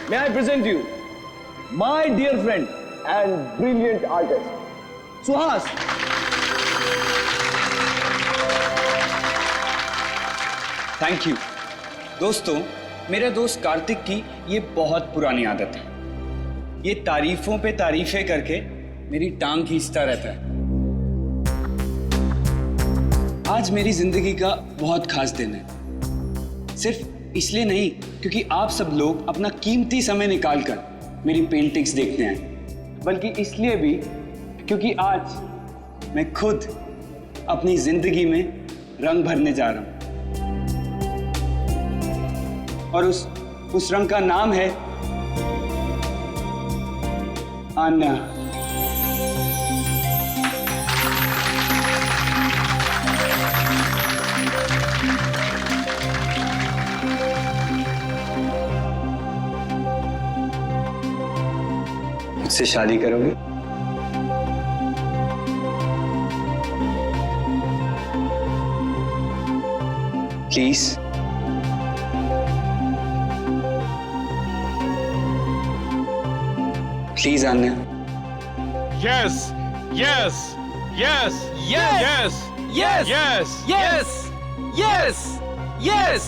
may I present you my dear friend and brilliant artist, Suhas. Thank you. दोस्तों, मेरे दोस्त कार्तिक की ये बहुत पुरानी आदत है। ये तारीफों पे तारीफें करके मेरी टांग खींचता रहता है। आज मेरी जिंदगी का बहुत खास दिन है। सिर्फ इसलिए नहीं क्योंकि आप सब लोग अपना कीमती समय निकालकर मेरी पेंटिंग्स देखने आए, बल्कि इसलिए भी क्योंकि आज मैं खुद अपनी जिंदगी में रंग भरने जा रहा हूं। और उस रंग का नाम है आन्या। मुझसे शादी करोगे? Please. Please Anya. Yes, yes, yes, yes, yes, yes, yes, yes, yes.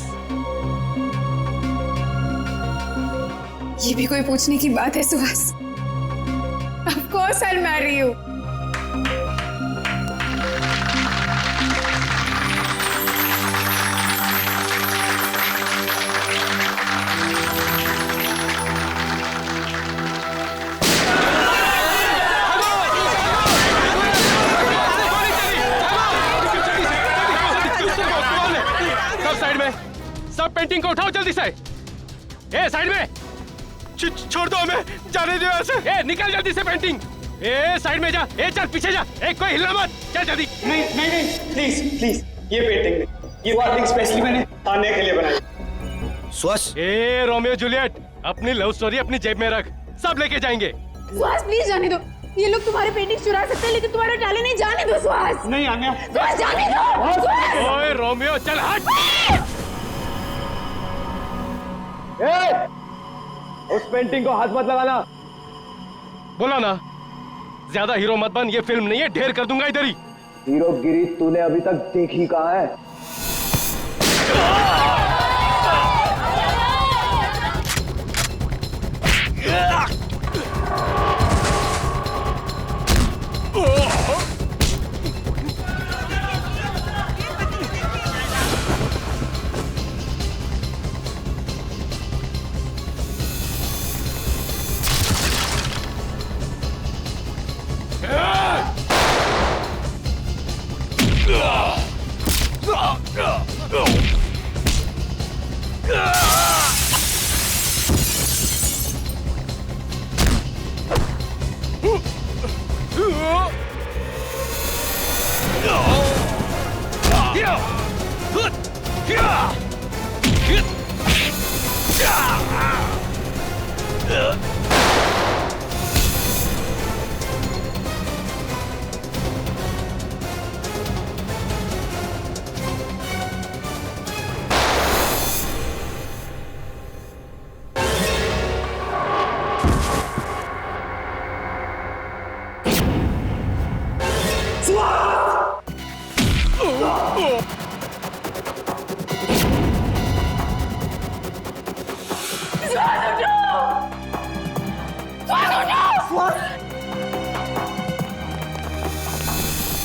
ये भी कोई पूछने की बात है Suhas? Of course I'll marry you. Side में, सब पेंटिंग को उठाओ जल्दी से। ए साइड में, छोड़ दो हमें, जाने दो ऐसे। ए निकल जल्दी से पेंटिंग। ए साइड में जा, ए चल पीछे जा, ए कोई हिलना मत, चल जल्दी। नहीं नहीं नहीं, प्लीज प्लीज, ये पेंटिंग नहीं, ये पेंटिंग स्पेशली मैंने आन्या के लिए बनाई। सुहास। ए रोमियो जूलियट, अपनी लव स्टोरी अपनी जेब में रख, सब लेके जाएंगे। सुहास प्लीज जाने दो। ये लोग तुम्हारे पेंटिंग चुरा सकते हैं लेकिन तुम्हारा टैलेंट नहीं। जाने दो सुहास। नहीं आन्या। सुहास जाने दो। सुहास! ओए रोमियो चल हट। उस पेंटिंग को हाथ मत लगाना। बोला ना, ज्यादा हीरो मत बन, ये फिल्म नहीं है, ढेर कर दूंगा इधर ही। हीरोगिरी तूने अभी तक देखी कहाँ है?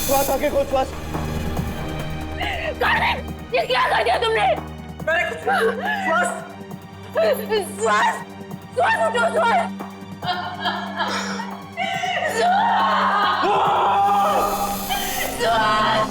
श्वास आके खोल श्वास। ये क्या कर दिया तुमने? मैंने कुछ श्वास। श्वास श्वास उठो श्वास। श्वास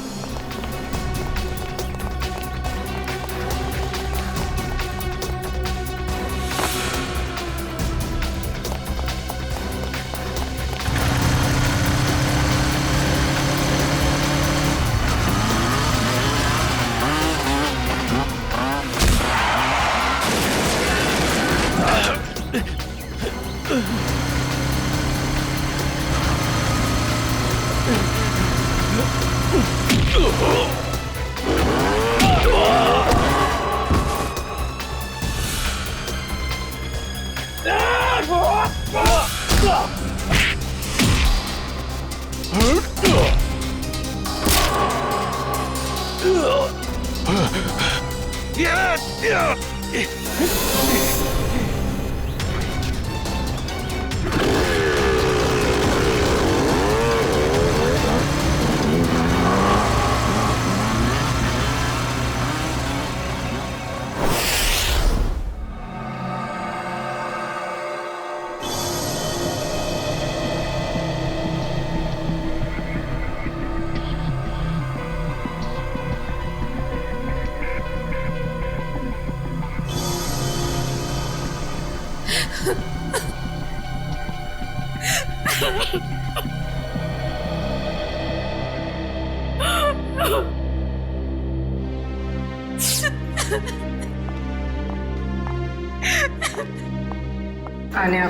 आन्या,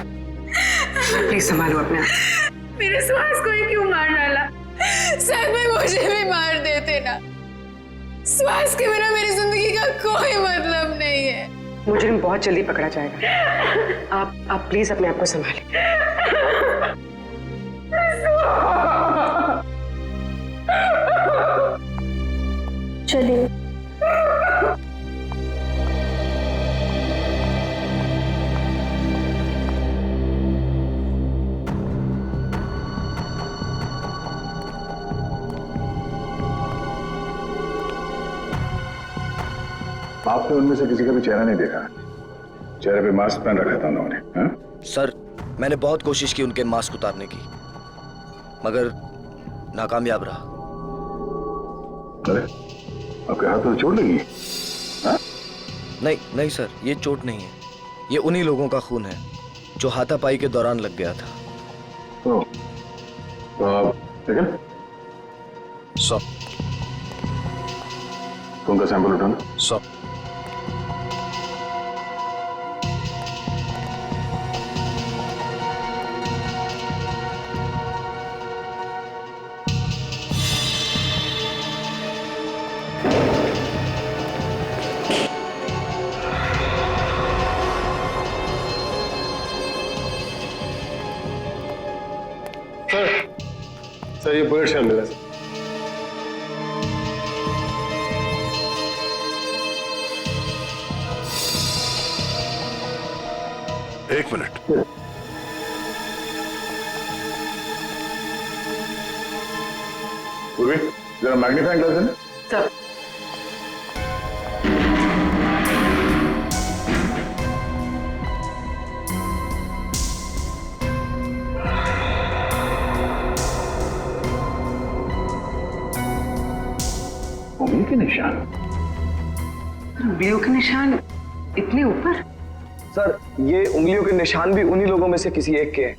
प्लीज संभालो अपने आप। मेरे सुहास को ही क्यों मार डाला? शायद में मुझे भी मार देते ना। सुहास के बिना मेरी जिंदगी का कोई मतलब नहीं है। मुजरिम बहुत जल्दी पकड़ा जाएगा। आप प्लीज अपने आप को संभालें। चलिए। आपने उनमें से किसी का भी चेहरा नहीं देखा? चेहरे पे मास्क पहन रखा था उन्होंने। हाँ? सर, मैंने बहुत कोशिश की उनके मास्क उतारने की, मगर नाकामयाब रहा। अरे, आपके हाथ में चोट लगी? हाँ? नहीं सर, ये चोट नहीं है। ये उन्हीं लोगों का खून है जो हाथापाई के दौरान लग गया था। तो आप देखिए, सौ खून का सैंपल उठाना। 100। सर ये बुलेट शॉट मिला सर। एक मिनट। पूर्वी, जरा मैग्नीफाइंग ग्लास है ना? सर, उंगली के निशान। उंगलियों के निशान इतने ऊपर? सर, ये उंगलियों के निशान भी उन्हीं लोगों में से किसी एक के हैं,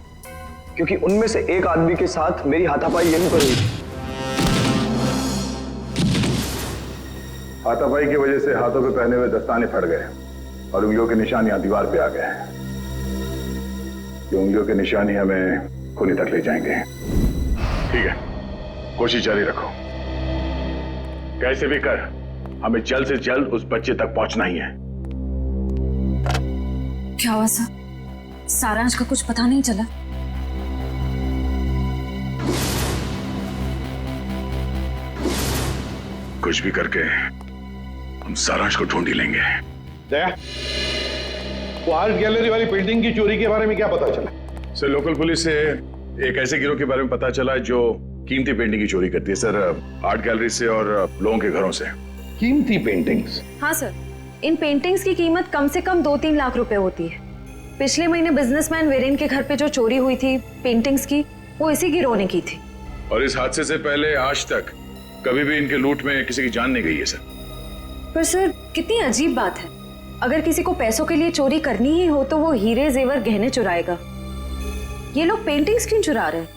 क्योंकि उनमें से एक आदमी के साथ मेरी हाथापाई यहीं पर हुई। हाथापाई की वजह से हाथों पे पहने हुए दस्ताने फट गए और उंगलियों के निशान यहाँ दीवार पे आ गए। ये उंगलियों के निशान ही हमें खूनी तक ले जाएंगे। ठीक है, कोशिश जारी रखो। कैसे भी कर हमें जल्द से जल्द उस बच्चे तक पहुंचना ही है। क्या हुआ सर? सारांश का कुछ पता नहीं चला? कुछ भी करके हम सारांश को ढूंढ ही लेंगे। जया, वो आर्ट गैलरी वाली पेंटिंग की चोरी के बारे में क्या पता चला? सर, लोकल पुलिस से एक ऐसे गिरोह के बारे में पता चला जो कीमती पेंटिंग की चोरी करती है सर, आर्ट गैलरी से और लोगों के घरों से। कीमती पेंटिंग्स? हाँ सर, इन पेंटिंग्स की कीमत कम से कम 2-3 लाख रुपए होती है। पिछले महीने बिजनेसमैन वीरेन के घर पे जो चोरी हुई थी पेंटिंग्स की, वो इसी गिरोह ने की थी। और इस हादसे से पहले आज तक कभी भी इनके लूट में किसी की जान नहीं गई है सर। पर सर, कितनी अजीब बात है। अगर किसी को पैसों के लिए चोरी करनी ही हो तो वो हीरे जेवर गहने चुराएगा। ये लोग पेंटिंग्स क्यों चुरा रहे हैं?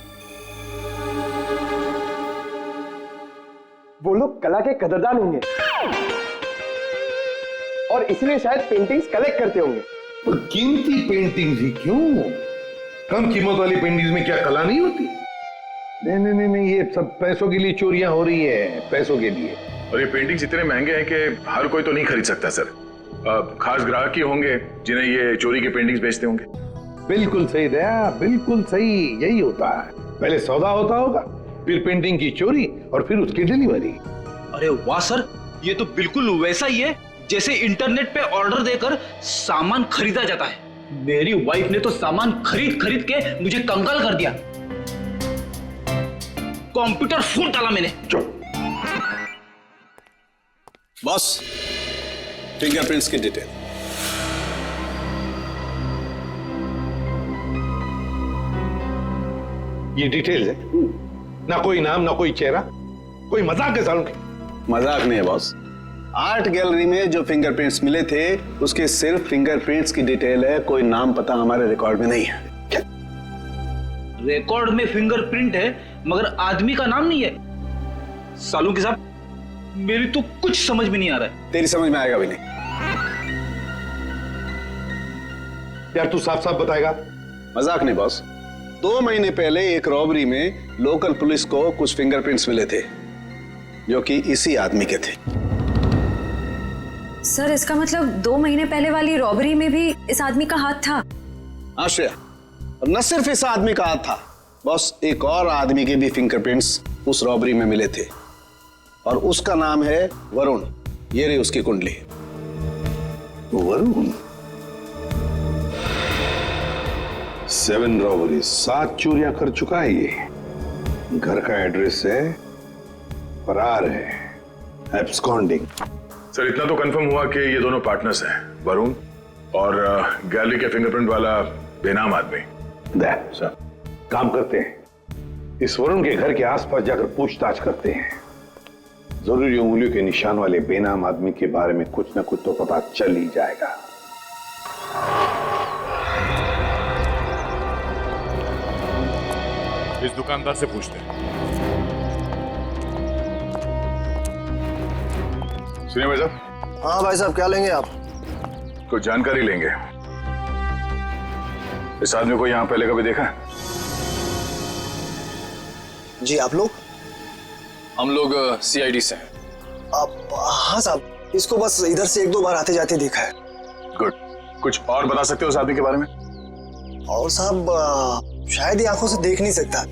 वो लोग कला के कदरदान होंगे और इसलिए शायद पेंटिंग्स कलेक्ट करते होंगे। तो कीमती पेंटिंग्स ही क्यों? कम कीमत वाली पेंटिंग्स में क्या कला नहीं होती? नहीं, ये सब पैसों के लिए चोरियां हो रही है, पैसों के लिए। और ये पेंटिंग्स इतने महंगे हैं कि हर कोई तो नहीं खरीद सकता सर। खास ग्राहक ही होंगे जिन्हें ये चोरी के पेंटिंग्स बेचते होंगे। बिल्कुल सही दया, बिल्कुल सही, यही होता है। पहले सौदा होता होगा, फिर पेंटिंग की चोरी और फिर उसकी डिलीवरी। अरे वाह सर, ये तो बिल्कुल वैसा ही है जैसे इंटरनेट पे ऑर्डर देकर सामान खरीदा जाता है। मेरी वाइफ ने तो सामान खरीद खरीद के मुझे कंगाल कर दिया। कंप्यूटर फोन डाला मैंने। बॉस, फिंगरप्रिंट्स की डिटेल। ये डिटेल्स है, ना कोई नाम ना कोई चेहरा, कोई मजाक है सालों की। मजाक नहीं है बॉस। आर्ट गैलरी में जो फिंगरप्रिंट्स मिले थे उसके सिर्फ फिंगरप्रिंट्स की डिटेल है, कोई नाम पता हमारे रिकॉर्ड में नहीं है। क्या? रिकॉर्ड में फिंगरप्रिंट है मगर आदमी का नाम नहीं है। सालू के साहब, मेरी तो कुछ समझ में नहीं आ रहा है। तेरी समझ में आएगा भी नहीं। यार तू साफ साफ बताएगा? मजाक नहीं बॉस। 2 महीने पहले एक रॉबरी में लोकल पुलिस को कुछ फिंगरप्रिंट्स मिले थे जो कि इसी आदमी के थे। सर इसका मतलब 2 महीने पहले वाली रॉबरी में भी इस आदमी का हाथ था? आश्रया, और न सिर्फ इस आदमी का हाथ था बॉस, एक और आदमी के भी फिंगरप्रिंट्स उस रॉबरी में मिले थे और उसका नाम है वरुण। ये रही उसकी कुंडली। वरुण? 7 रॉबरी, 7 चोरियां कर चुका है ये। घर का एड्रेस है, फरार है, एब्सकॉन्डिंग। सर इतना तो कंफर्म हुआ कि ये दोनों पार्टनर्स हैं, वरुण और गैलरी के फिंगरप्रिंट वाला बेनाम आदमी। सर काम करते हैं, इस वरुण के घर के आसपास जाकर पूछताछ करते हैं। जरूरी उंगलियों के निशान वाले बेनाम आदमी के बारे में कुछ ना कुछ तो पता चल ही जाएगा। इस दुकानदार से पूछते हैं। सुनिए भाई साहब। हाँ भाई साहब, क्या लेंगे आप? कुछ जानकारी लेंगे। इस आदमी को यहाँ पहले कभी देखा? जी, आप लोग? हम लोग CID से हैं। हाँ साहब, इसको बस इधर से 1-2 बार आते जाते देखा है। गुड। कुछ और बता सकते हो उस आदमी के बारे में? और साहब शायद ये आंखों से देख नहीं सकता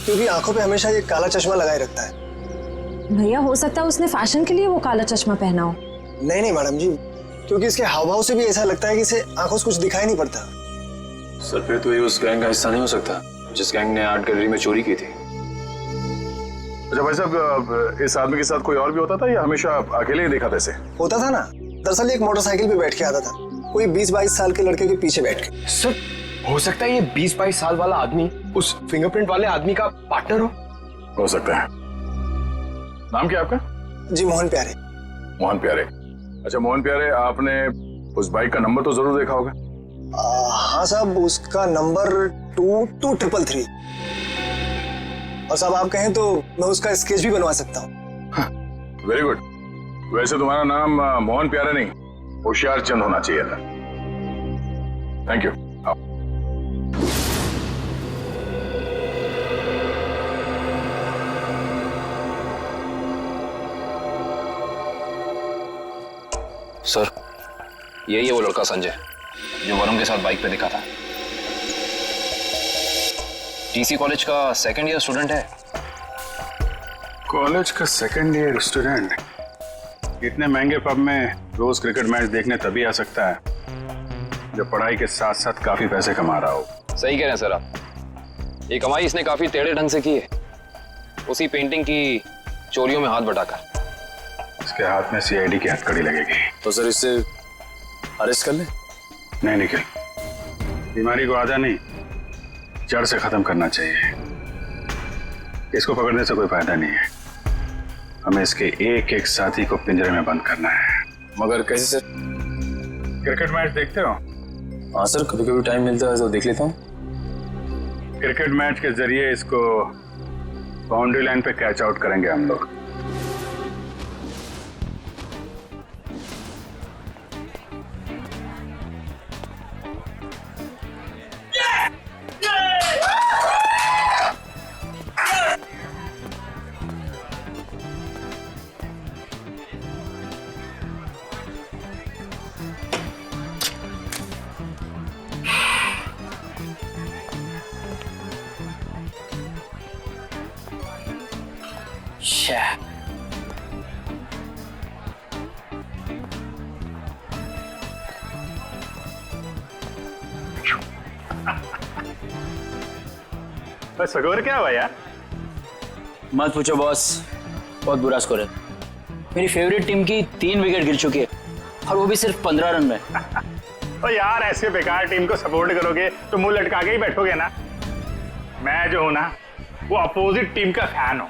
क्योंकि आंखों पे हमेशा ये काला चश्मा लगाए रखता है। भैया हो सकता है उसने फैशन के लिए वो काला चश्मा पहना हो। नहीं मैडम जी, क्योंकि इसके हाव भाव से भी ऐसा लगता है कि इसे आंखों से कुछ दिखाई नहीं पड़ता। सर फिर तो ये उस गैंग का हिस्सा नहीं हो सकता जिस गैंग ने आर्ट गैलरी में चोरी की थी। अच्छा भाई साहब, इस आदमी के साथ कोई और भी होता था या हमेशा अकेले ही देखा था इसे? होता था ना, दरअसल एक मोटरसाइकिल पे बैठ के आता था, कोई 20-22 साल के लड़के के पीछे बैठ के। सर हो सकता है ये 20-22 साल वाला आदमी उस फिंगरप्रिंट वाले आदमी का पार्टनर हो सकता है। नाम क्या आपका? जी, मोहन प्यारे। मोहन प्यारे। अच्छा मोहन प्यारे, आपने उस बाइक का नंबर तो जरूर देखा होगा? हाँ साहब, उसका नंबर 22333। और साहब आप कहें तो मैं उसका स्केच भी बनवा सकता हूँ। Very good. वैसे तुम्हारा नाम मोहन प्यारे नहीं, होशियार चंद होना चाहिए था। Thank you. सर यही है वो लड़का संजय जो वरुण के साथ बाइक पे दिखा था। TC कॉलेज का 2nd ईयर स्टूडेंट है। कॉलेज का 2nd ईयर स्टूडेंट इतने महंगे पब में रोज क्रिकेट मैच देखने तभी आ सकता है जब पढ़ाई के साथ साथ काफी पैसे कमा रहा हो। सही कह रहे हैं सर आप। ये कमाई इसने काफी टेढ़े ढंग से की है, उसी पेंटिंग की चोरियों में हाथ बटाकर। इसके हाथ में CID की हथकड़ी लगेगी। तो सर इससे अरेस्ट कर ले? नहीं निखिल, बीमारी को आधा नहीं जड़ से खत्म करना चाहिए। इसको पकड़ने से कोई फायदा नहीं है, हमें इसके एक एक साथी को पिंजरे में बंद करना है। मगर कैसे सर? क्रिकेट मैच देखते हो? हाँ सर, कभी कभी टाइम मिलता है तो देख लेता हूँ। क्रिकेट मैच के जरिए इसको बाउंड्री लाइन पे कैच आउट करेंगे हम लोग। स्कोर क्या हुआ यार? मत पूछो बॉस, बहुत बुरा स्कोर है। मेरी फेवरेट टीम की 3 विकेट गिर चुकी है और वो भी सिर्फ 15 रन में। तो यार ऐसे बेकार टीम को सपोर्ट करोगे तो मुंह लटका के ही बैठोगे ना। मैं जो हूं ना वो अपोजिट टीम का फैन हूं।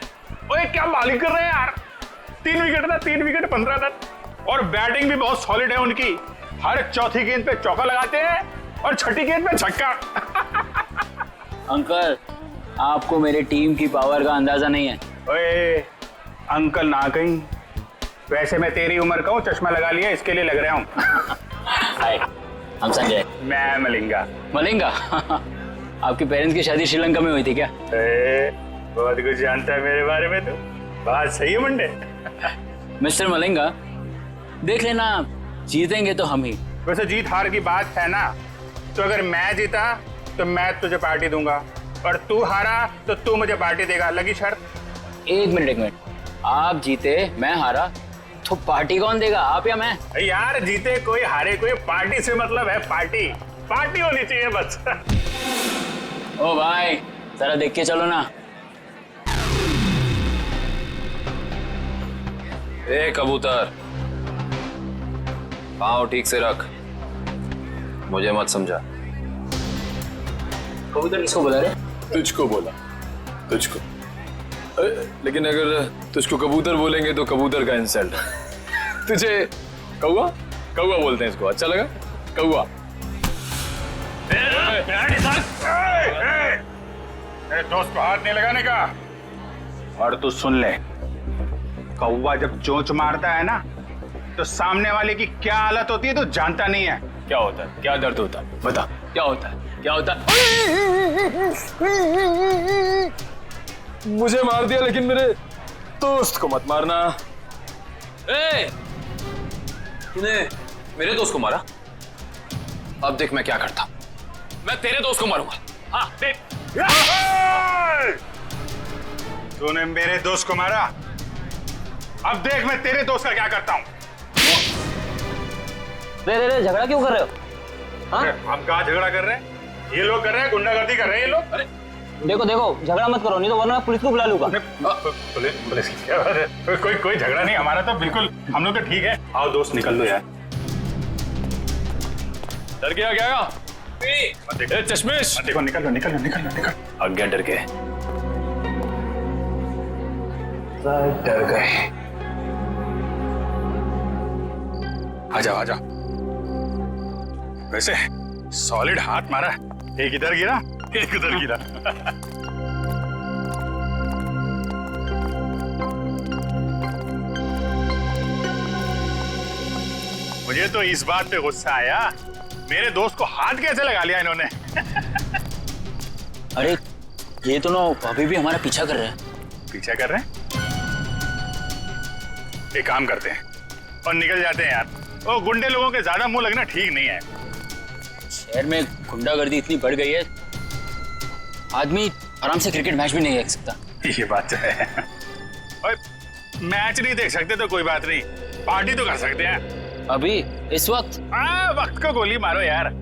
ओए क्या बॉलिंग कर रहे हैं यार, 3 विकेट ना, 3 विकेट 15 रन, और बैटिंग भी बहुत सॉलिड है उनकी। हर चौथी गेंद पे चौका लगाते हैं और छठी गेंद पे छक्का। अंकल, आपको मेरी टीम की पावर का अंदाजा नहीं है। ओए अंकल ना कहीं, वैसे मैं तेरी उम्र का हूँ, चश्मा लगा लिया इसके लिए लग रहा हूँ। हाय, हम संजय। मैं मलिंगा। मलिंगा? आपके पेरेंट्स की शादी श्रीलंका में हुई थी क्या? बहुत कुछ जानता है मेरे बारे में तो। बात सही है मुंडे। मिस्टर मलिंगा, देख लेना, जीतेंगे तो हम ही। वैसे जीत हार की बात है ना, तो अगर मैं जीता तो मैं तुझे पार्टी दूंगा, और तू हारा तो तू मुझे पार्टी देगा। लगी शर्त? एक मिनट, आप जीते मैं हारा तो पार्टी कौन देगा, आप या मैं? यार जीते कोई हारे कोई, पार्टी से मतलब है पार्टी, पार्टी होनी चाहिए बस। ओ भाई, जरा देख के चलो ना। ए कबूतर, पाँव ठीक से रख, मुझे मत समझा। कबूतर किसको बोला रे? तुझको बोला, तुझको। लेकिन अगर तुझको कबूतर बोलेंगे तो कबूतर का इंसल्ट। तुझे कौवा, कौवा बोलते हैं इसको, अच्छा लगा? कौवा। दोस्त को हाथ नहीं लगाने का। और तू सुन ले, कौवा जब चोंच मारता है ना तो सामने वाले की क्या हालत होती है तो जानता नहीं है। क्या होता है, क्या दर्द होता है, बता क्या होता है, क्या होता है? मुझे मार दिया लेकिन मेरे दोस्त को मत मारना। ए, तूने मेरे दोस्त को मारा, अब देख मैं क्या करता। मैं तेरे दोस्त को मारूंगा। हाँ देख। तूने मेरे दोस्त को मारा, अब देख मैं तेरे दोस्त का क्या करता हूँ। रे झगड़ा क्यों कर रहे हो? हाँ? हम कहाँ झगड़ा कर रहे हैं, ये लोग कर रहे हैं, गुंडागर्दी कर रहे हैं ये लोग। अरे देखो झगड़ा मत करो, नहीं तो वरना पुलिस को बुला लूंगा। पुलिस की क्या बात है? कोई झगड़ा नहीं, हमारा तो बिल्कुल, हम लोग तो ठीक है। आओ दोस्त निकल लो यार। डर गया क्या? चश्मिश देखो, निकल लो। आज्ञा डर गए, डर गए। आजा। वैसे सॉलिड हाथ मारा, एक इधर गिरा एक उधर गिरा। मुझे तो इस बात पे गुस्सा आया, मेरे दोस्त को हाथ कैसे लगा लिया इन्होंने। अरे ये तो ना अभी भी हमारा पीछा कर रहे हैं। पीछा कर रहे हैं? एक काम करते हैं और निकल जाते हैं यार। वो गुंडे लोगों के ज्यादा मुंह लगना ठीक नहीं है। शहर में गुंडागर्दी इतनी बढ़ गई है, आदमी आराम से क्रिकेट मैच भी नहीं देख सकता। ये बात तो है। और मैच नहीं देख सकते तो कोई बात नहीं, पार्टी तो कर सकते हैं। अभी इस वक्त? वक्त को गोली मारो यार,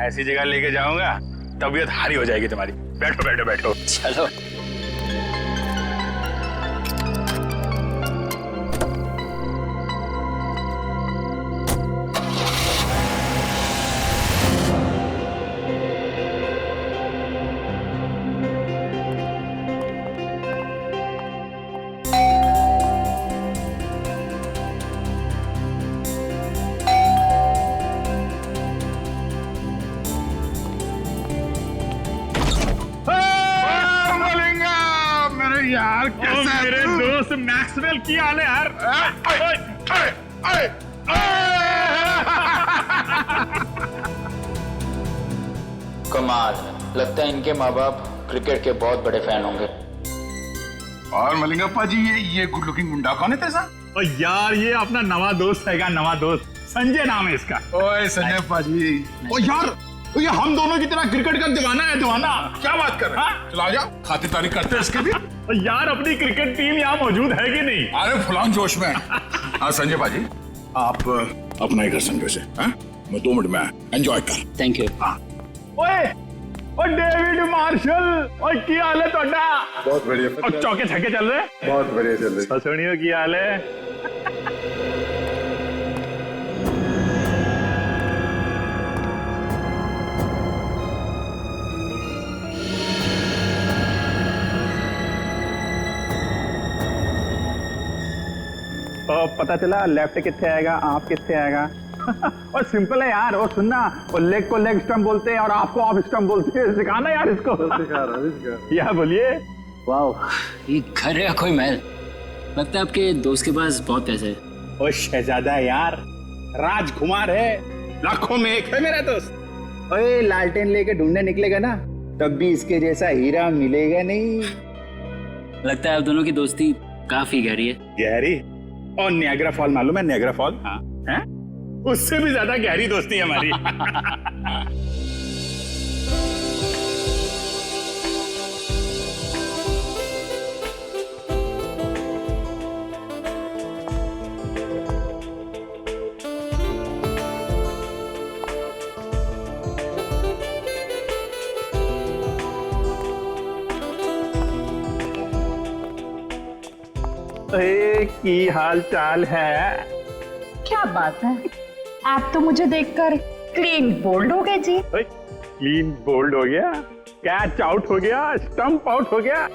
ऐसी जगह लेके जाऊंगा तबीयत हारी हो जाएगी तुम्हारी। बैठो। चलो। यार मेरे दोस्त मैक्सवेल की हाल है यार। कमाल, लगता है इनके माँ बाप क्रिकेट के बहुत बड़े फैन होंगे। और मलिंगप्पा जी, ये गुड लुकिंग मुंडा कौन है तेरा? और यार ये अपना नवा दोस्त है, नवा दोस्त संजय नाम है इसका। ओए संजयप्पा जी। ओ यार, ये हम दोनों की तरह क्रिकेट का दीवाना है, दीवाना। क्या बात कर रहे हैं? चला जा, खातिरदारी करते हैं इसके भी। यार अपनी क्रिकेट टीम यहाँ मौजूद है कि नहीं? अरे फुलान जोश में। हाँ संजय पाजी, आप अपना ही कर संजय से। मैं 2 मिनट में एंजॉय कर। Thank you. ओए और डेविड मार्शल और की हाल है तोड़ा? बहुत बढ़िया। और चौके छक्के चल रहे? बहुत बढ़िया चल रहे। सुनियो की हाल है? पता चला लेफ्ट कितने आएगा, आप कितने आएगा? और सिंपल है यार। और सुनना, वो लेग को लेग स्टंप बोलते हैं और आपको ऑफ स्टंप बोलते हैं। सिखाना यार इसको। या बोलिए। वाह, ये घर है कोई महल? लगता है आपके दोस्त के पास बहुत पैसे है। ओ शहजादा यार, राजकुमार है, लाखों में एक है मेरा दोस्त। ओए लालटेन लेके ढूंढने निकलेगा ना, तब भी इसके जैसा हीरा मिलेगा नहीं। लगता है आप दोनों की दोस्ती काफी गहरी है। गहरी? और नियाग्रा फॉल मालूम है? Niagara fall? हाँ। हैं? उससे भी ज्यादा गहरी दोस्ती है हमारी। की हाल चाल है? क्या बात है, आप तो मुझे देखकर क्लीन बोल्ड हो गए जी। क्लीन बोल्ड हो गया, कैच आउट हो गया, स्टंप आउट हो गया।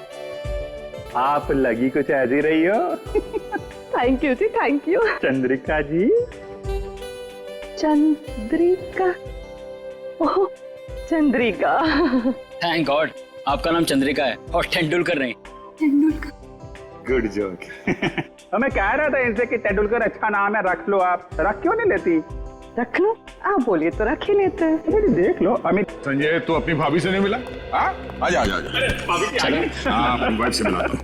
आप लगी कुछ ऐसी रही हो। Thank you ji, thank you. Chandrika ji. Chandrika? Oh, Chandrika. Thank God आपका नाम चंद्रिका है और तेंदुलकर नहीं। तेंदुलकर? Good joke. मैं कह रहा था इनसे कि तेंदुलकर अच्छा नाम है, रख लो। आप रख क्यों नहीं लेती? रख लो, आप बोलिए तो रख ही लेते हैं। देख लो अमित। संजय, तू अपनी भाभी से नहीं मिला? आजा आजा आजा। हाँ, अपनी वाइफ से मिलाता हूँ।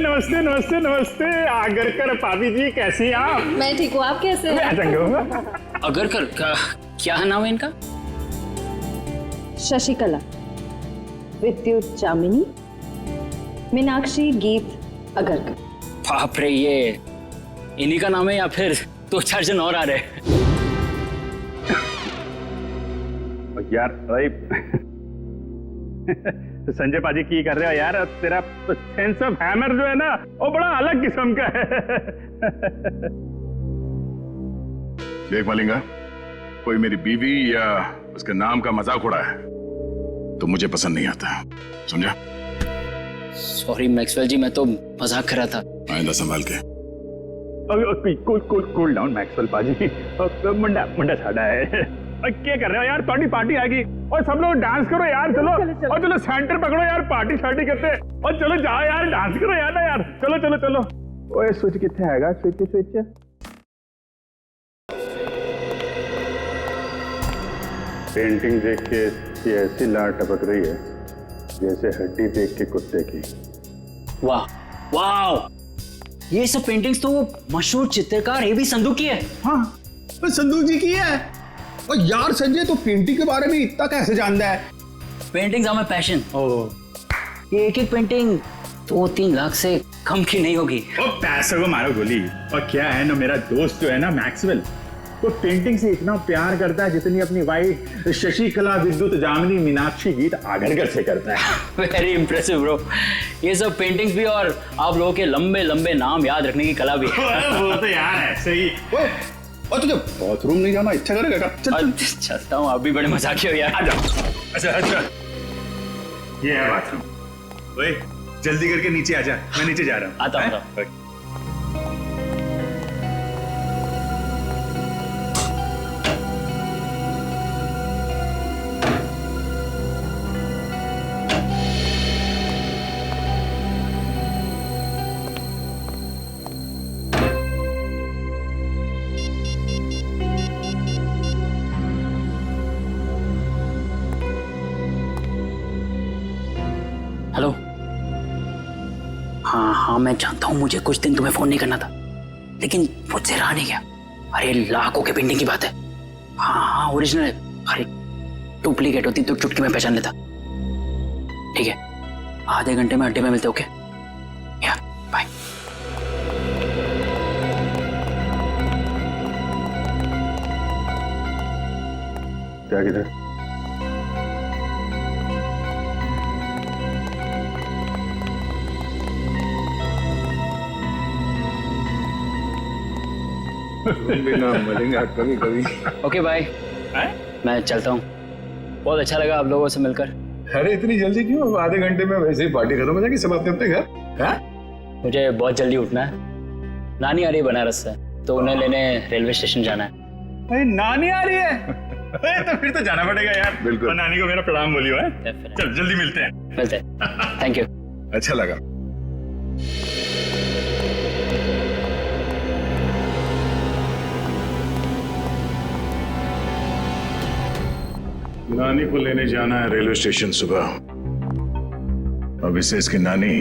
नमस्ते नमस्ते नमस्ते। आगरकर भाभी जी, कैसी हैं आप? मैं ठीक हूँ, आप कैसे हैं? अगरकर क्या नाम है इनका? शशिकला, विद्युत जामिनी, मीनाक्षी गीत अगरकर। बाप रे, ये इन्हीं का नाम है या फिर दो चार जन और आ रहे? यार संजय पाजी की कर रहे हो यार? तेरा सेंस ऑफ हैमर जो है ना, वो बड़ा अलग किस्म का है। देख मालिंगा, कोई मेरी बीवी या उसके नाम का मजाक उड़ा है तो मुझे पसंद नहीं आता। समझा? सॉरी मैक्सवेल जी, मैं तो मजाक कर रहा था। आइंदा संभाल के। कूल डाउन मैक्सवेल पाजी। मुंडा मुंडा साड़ा है। क्या कर रहे हो यार? पार्टी आ गई और सब लोग डांस करो यार। चलो और चलो सेंटर पकड़ो यार, पार्टी करते हैं। और चलो जाओ यार, डांस करो यार ना यार। चलो चलो चलो। ओए स्विच कितने आएगा? स्विच। पेंटिंग देख के ऐसी लाट टपक रही है जैसे हड्डी देख के कुत्ते की। वाह वाह, ये सब पेंटिंग्स तो वो मशहूर चित्रकार एवी संधू की है। हाँ, संधू जी की है। और यार संजय तो पेंटिंग के बारे में इतना कैसे जानता है? Paintings are my passion. ये एक पेंटिंग 2-3 लाख से कम की नहीं होगी। और पैसे को मारो गोली। और क्या है ना, मेरा दोस्त जो है ना मैक्सवेल, वो पेंटिंग से इतना प्यार करता है जितनी अपनी वाइफ शशिकला, विद्युत जामिनी, मीनाक्षी गीत आगरकर से करता है। Very impressive bro. ये सब पेंटिंग्स भी और आप लोगों के लंबे लंबे नाम याद रखने की कला भी है। वो तो यार ऐसे ही। और तुझे बाथरूम नहीं जाना इच्छा करेगा? चलता हूँ, आप भी बड़े मजाकी हो यार। अच्छा, ये है बाथरूम। ओए जल्दी करके नीचे आ जा, मैं नीचे जा रहा हूँ। आता हूँ। हेलो। हाँ मैं जानता हूँ, मुझे कुछ दिन तुम्हें फोन नहीं करना था, लेकिन मुझसे रहा नहीं गया। अरे लाखों के पेंटिंग की बात है। हाँ ओरिजिनल है। अरे डुप्लीकेट होती तो चुटकी में पहचान लेता। ठीक है, आधे घंटे में अड्डे में मिलते। ओके या बाय। क्या किधर? मिलेंगे कभी कभी। ओके बाय, मैं चलता हूँ। बहुत अच्छा लगा आप लोगों से मिलकर। अरे इतनी जल्दी क्यों? आधे घंटे में वैसे ही पार्टी खत्म हो जाएगी, सब अपने अपने घर। हाँ? मुझे बहुत जल्दी उठना है, नानी आ रही है बनारस से, तो उन्हें लेने रेलवे स्टेशन जाना है। अरे नानी आ रही है? अरे तो फिर तो जाना पड़ेगा यार। बिल्कुल। और नानी को मेरा प्रणाम बोलियो है। चल जल्दी मिलते हैं। Thank you. अच्छा लगा। नानी को लेने जाना है रेलवे स्टेशन सुबह। अब इसे इसकी नानी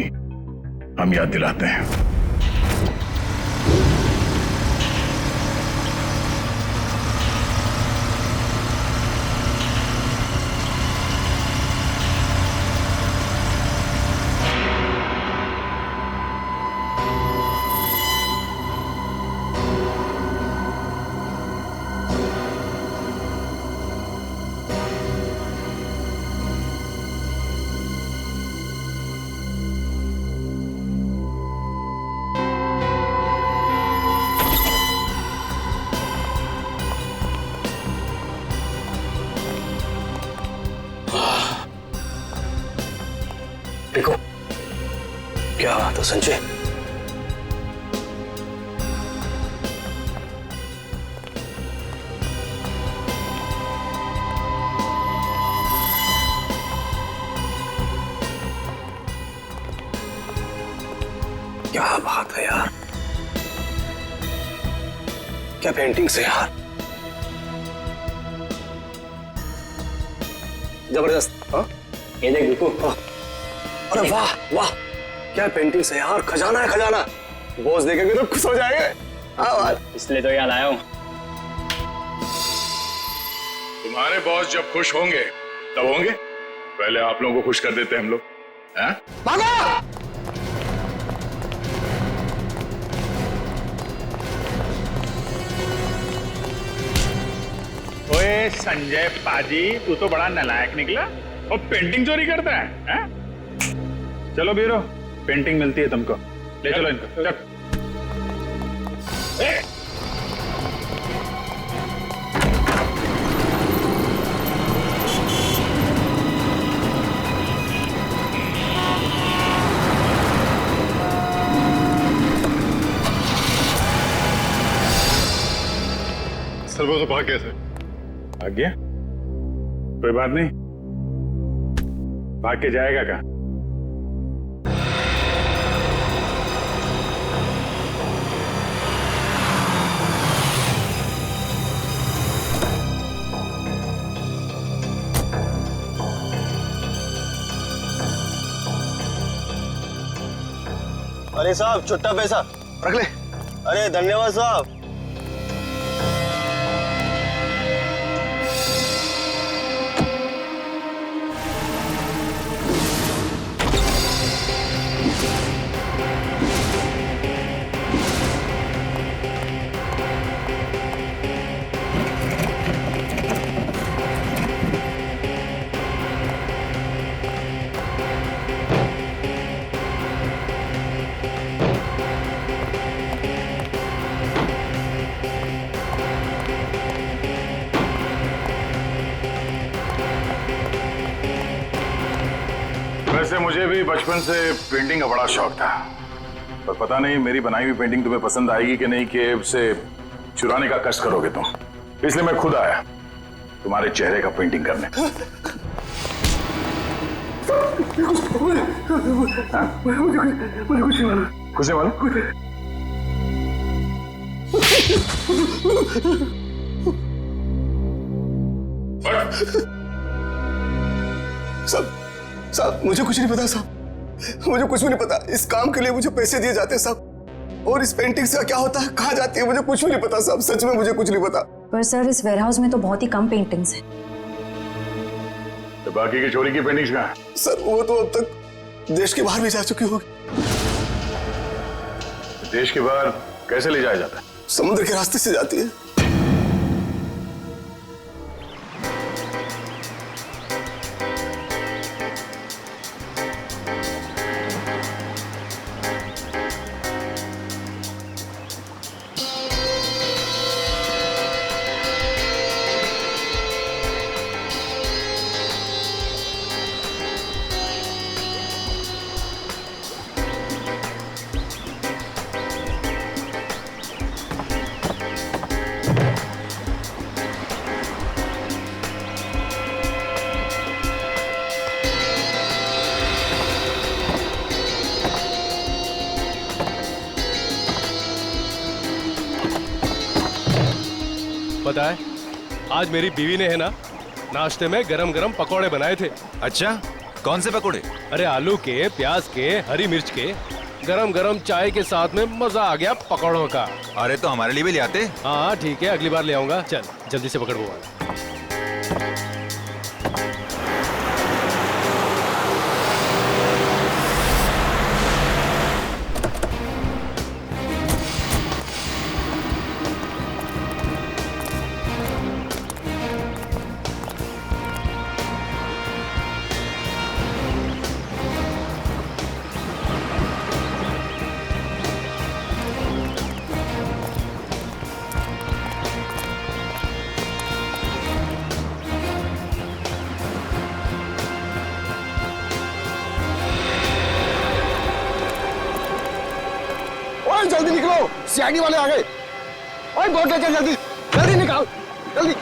हम याद दिलाते हैं। देखो क्या बात है संजय। क्या बात है यार, क्या पेंटिंग्स है यार, जबरदस्त। हाँ ये देख बिल्कुल। अरे वाह वाह, क्या पेंटिंग्स है यार, खजाना है खजाना। बॉस देखेंगे तो खुश हो जाएंगे। हाँ बात, इसलिए तो यहाँ लाया हूँ। तुम्हारे बॉस जब खुश होंगे तब होंगे, पहले आप लोगों को खुश कर देते हैं हम लोग। हैं? भागो! ओए संजय पाजी, तू तो बड़ा नालायक निकला और पेंटिंग चोरी करता है, हैं? चलो बीरो, पेंटिंग मिलती है तुमको, ले चलो इनको। चल। सर वो तो भाग गया सर। भाग गया? कोई बात नहीं, भाग के जाएगा कहाँ? अरे साहब छुट्टा पैसा रख ले। अरे धन्यवाद साहब। वैसे मुझे भी बचपन से पेंटिंग का बड़ा शौक था, पर पता नहीं मेरी बनाई हुई पेंटिंग तुम्हें पसंद आएगी कि नहीं, कि उसे चुराने का कष्ट करोगे तुम। इसलिए मैं खुद आया तुम्हारे चेहरे का पेंटिंग करने। मुझे कुछ नहीं मालूम। कुछ नहीं मालूम? साहब मुझे कुछ नहीं पता साहब, मुझे कुछ भी नहीं पता। इस काम के लिए मुझे पैसे दिए जाते हैं साहब, और इस पेंटिंग से क्या होता है, कहाँ जाती है, मुझे कुछ भी नहीं पता साहब, सच में मुझे कुछ नहीं पता। पर सर इस वेयरहाउस में तो बहुत ही कम पेंटिंग्स हैं। तो बाकी की चोरी की पेंटिंग्स कहाँ हैं? सर वो तो अब तक देश के बाहर भी जा चुकी होगी। देश के बाहर कैसे ले जाया जाता है? समुद्र के रास्ते से जाती है। पता है, आज मेरी बीवी ने है ना नाश्ते में गरम गरम पकौड़े बनाए थे। अच्छा, कौन से पकौड़े? अरे आलू के, प्याज के, हरी मिर्च के, गरम गरम चाय के साथ में मजा आ गया पकौड़ों का। अरे तो हमारे लिए भी ले आते। हाँ ठीक है, अगली बार ले आऊंगा। चल जल्दी से पकड़ वो। जल्दी निकलो, सीआईडी वाले आ गए। ओए बोट लेके जल्दी जल्दी निकाल, जल्दी।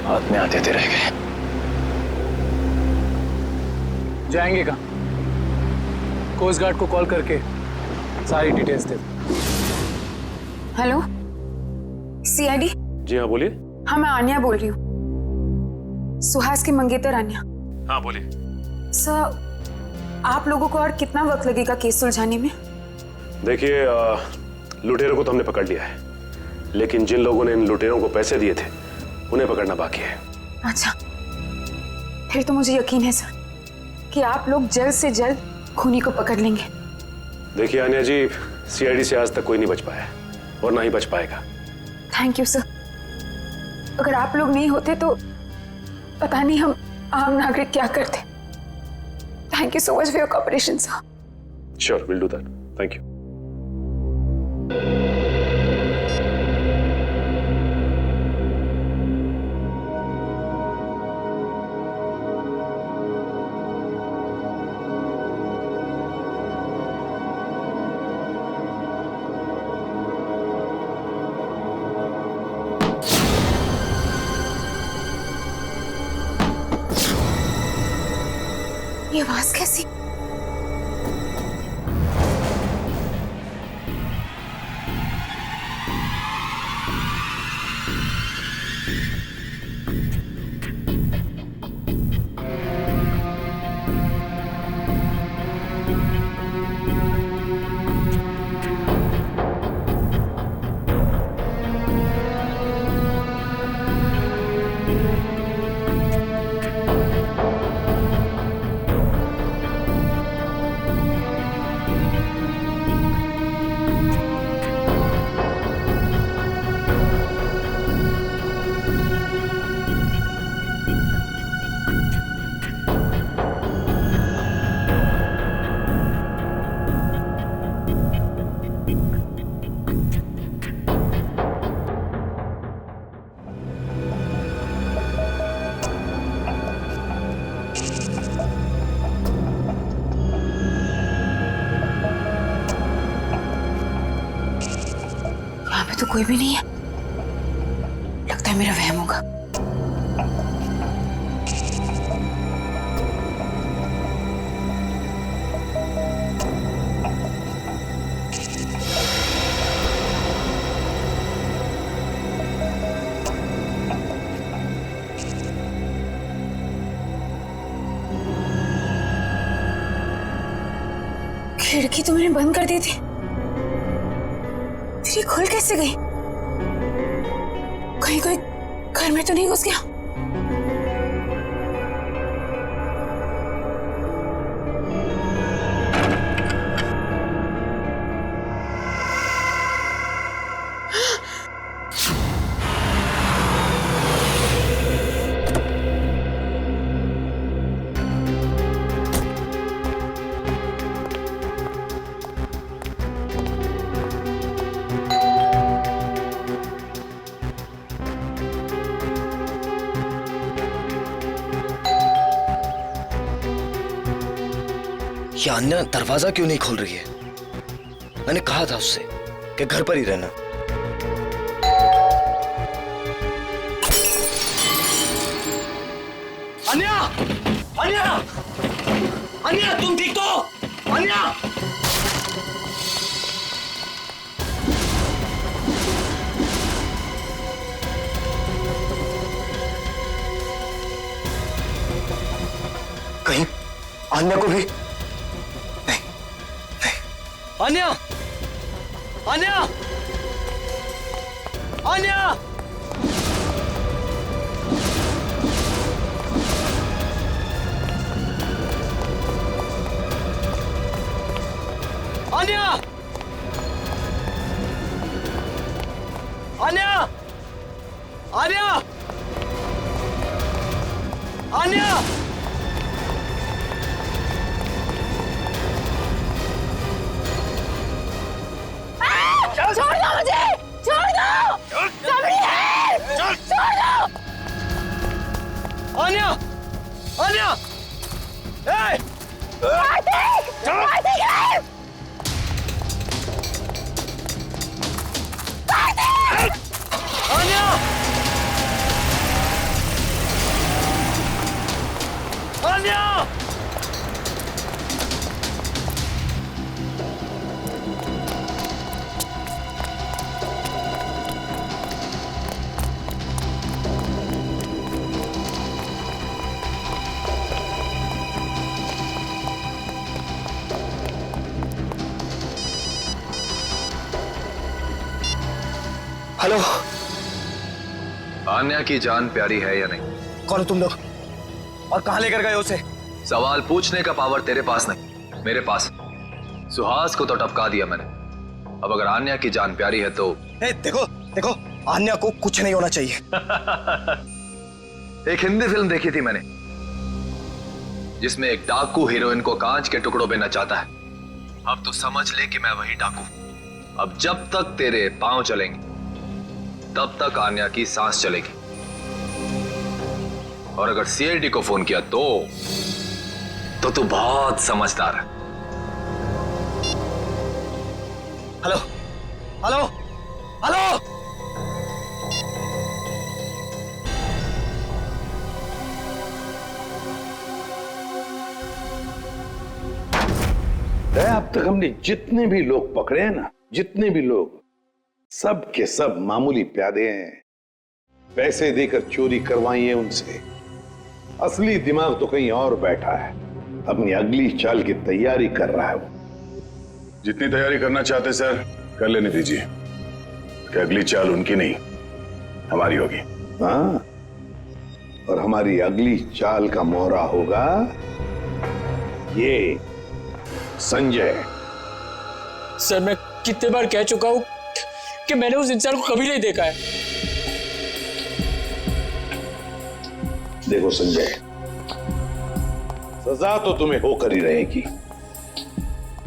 हाथ में आते थे रह गए। जाएंगे कहाँ? कोस्ट गार्ड को कॉल करके सारी डिटेल्स दे। Hello, CID? जी हाँ बोलिए। हाँ मैं आन्या बोल रही हूँ, सुहास की मंगेतर आन्या। हाँ बोलिए। सर, आप लोगों को और कितना वक्त लगेगा केस सुलझाने में? देखिए, लुटेरों को तो हमने पकड़ लिया है, लेकिन जिन लोगों ने इन लुटेरों को पैसे दिए थे उन्हें पकड़ना बाकी है। अच्छा, फिर तो मुझे यकीन है सर कि आप लोग जल्द से जल्द खूनी को पकड़ लेंगे। देखिए आन्या जी, सीआईडी से आज तक कोई नहीं बच पाया और ना ही बच पाएगा। Thank you sir. अगर आप लोग नहीं होते तो पता नहीं हम आम नागरिक क्या करते। Thank you so much for your cooperation sir. Sure, will do that. Thank you. ये आवाज कैसी? तो कोई भी नहीं है, लगता है मेरा वहम होगा। खिड़की तो मैंने बंद कर दी थी, फिर ये खुल कैसे गई? कहीं कोई घर में तो नहीं घुस गया? ये अन्या दरवाजा क्यों नहीं खोल रही है? मैंने कहा था उससे कि घर पर ही रहना। अन्या! अन्या! अन्या, तुम ठीक तो? अन्या! कहीं अन्या को भी अन्या! अन्या! अन्या! अन्या! अन्या! अन्या! अन्या! छोड़ दो मुझे! छोड़ दो! सबरी है! छोड़ दो! अन्या! अन्या! ए! कार्तिक! कार्तिक है! कार्तिक! अन्या! अन्या! हेलो, आन्या की जान प्यारी है या नहीं? कौन हो तुम लोग और कहां लेकर गए उसे? सवाल पूछने का पावर तेरे पास नहीं, मेरे पास। सुहास को तो टपका दिया मैंने। अब अगर आन्या की जान प्यारी है तो देखो देखो, आन्या को कुछ नहीं होना चाहिए। एक हिंदी फिल्म देखी थी मैंने जिसमें एक डाकू हीरोइन को कांच के टुकड़ों में नचाता है। अब तो समझ ले कि मैं वही डाकू। अब जब तक तेरे पांव चलेंगे तब तक आन्या की सांस चलेगी। और अगर सीआईडी को फोन किया तो तू बहुत समझदार है। हेलो हेलो हेलो, अब तक हमने जितने भी लोग पकड़े हैं ना, जितने भी लोग, सब के सब मामूली प्यादे हैं। पैसे देकर चोरी करवाई है उनसे। असली दिमाग तो कहीं और बैठा है, अपनी अगली चाल की तैयारी कर रहा है वो। जितनी तैयारी करना चाहते सर कर लेने दीजिए, कि अगली चाल उनकी नहीं हमारी होगी। हाँ, और हमारी अगली चाल का मोहरा होगा ये संजय। सर मैं कितने बार कह चुका हूं कि मैंने उस इंसान को कभी नहीं देखा है। देखो संजय, सजा तो तुम्हें होकर ही रहेगी,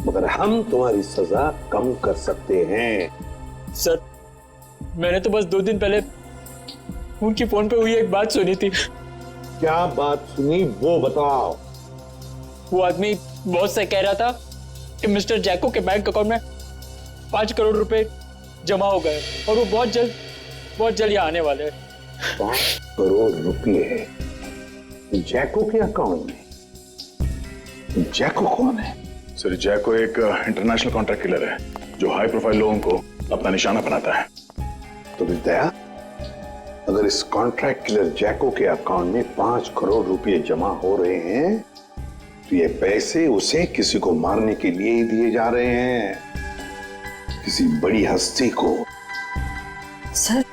मगर हम तुम्हारी सजा कम कर सकते हैं। सर मैंने तो बस 2 दिन पहले उनकी फोन पे हुई एक बात सुनी थी। क्या बात सुनी वो बताओ। वो आदमी बॉस से कह रहा था कि मिस्टर जैको के बैंक अकाउंट में 5 करोड़ रुपए जमा हो गए और वो बहुत जल्द यहाँ आने वाले हैं। 5 करोड़ रुपए जैको के अकाउंट में? जैको कौन है? सर जैको एक इंटरनेशनल कॉन्ट्रैक्ट किलर है जो हाई प्रोफाइल लोगों को अपना निशाना बनाता है। तो विद्या, अगर इस कॉन्ट्रैक्ट किलर जैको के अकाउंट में 5 करोड़ रुपए जमा हो रहे हैं तो ये पैसे उसे किसी को मारने के लिए ही दिए जा रहे हैं, किसी बड़ी हस्ती को। सर,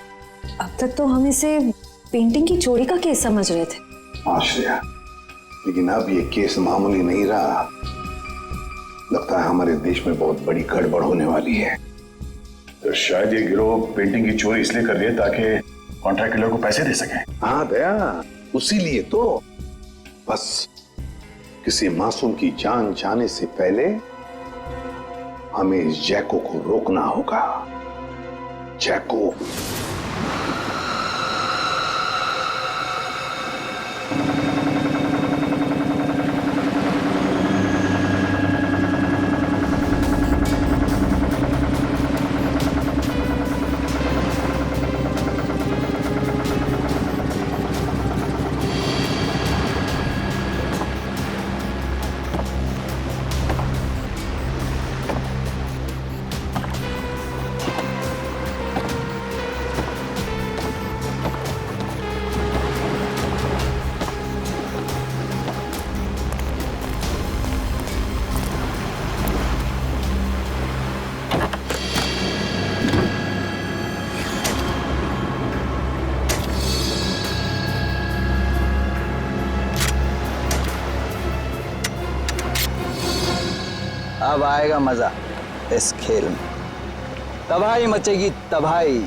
अब तक तो हम इसे पेंटिंग की चोरी का केस समझ रहे थे। आश्रया, लेकिन अब ये केस मामूली नहीं रहा। लगता है हमारे देश में बहुत बड़ी गड़बड़ होने वाली है। तो शायद ये गिरोह पेंटिंग की चोरी इसलिए कर रही है ताकि कॉन्ट्रैक्ट किलर को पैसे दे सके। हाँ दया, उसी लिए तो। बस किसी मासूम की जान जाने से पहले हमें इस जैको को रोकना होगा। जैको। अब आएगा मजा इस खेल में। तबाही मचेगी, तबाही।